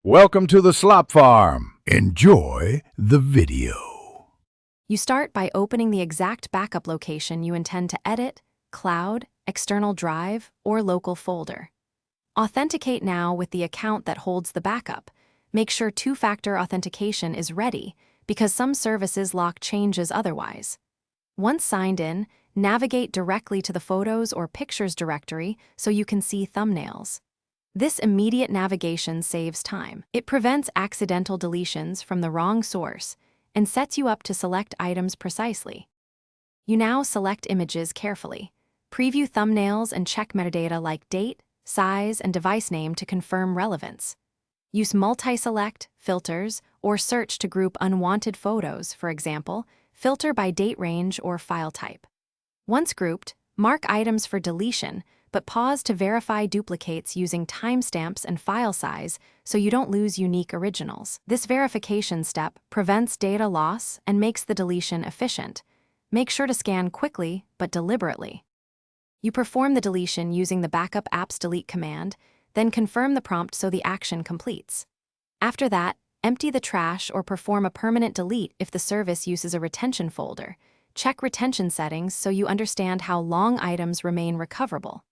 Welcome to the Slop Farm. Enjoy the video. You start by opening the exact backup location you intend to edit, cloud, external drive, or local folder. Authenticate now with the account that holds the backup. Make sure two-factor authentication is ready because some services lock changes otherwise. Once signed in, navigate directly to the Photos or Pictures directory so you can see thumbnails. This immediate navigation saves time. It prevents accidental deletions from the wrong source and sets you up to select items precisely. You now select images carefully. Preview thumbnails and check metadata like date, size, and device name to confirm relevance. Use multi-select, filters, or search to group unwanted photos, for example, filter by date range or file type. Once grouped, mark items for deletion, but pause to verify duplicates using timestamps and file size so you don't lose unique originals. This verification step prevents data loss and makes the deletion efficient. Make sure to scan quickly but deliberately. You perform the deletion using the backup apps delete command, then confirm the prompt so the action completes. After that, empty the trash or perform a permanent delete if the service uses a retention folder. Check retention settings so you understand how long items remain recoverable.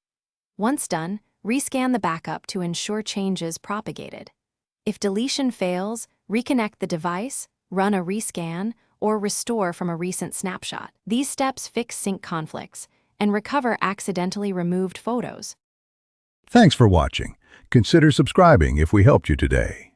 Once done, rescan the backup to ensure changes propagated. If deletion fails, reconnect the device, run a rescan, or restore from a recent snapshot. These steps fix sync conflicts and recover accidentally removed photos. Thanks for watching. Consider subscribing if we helped you today.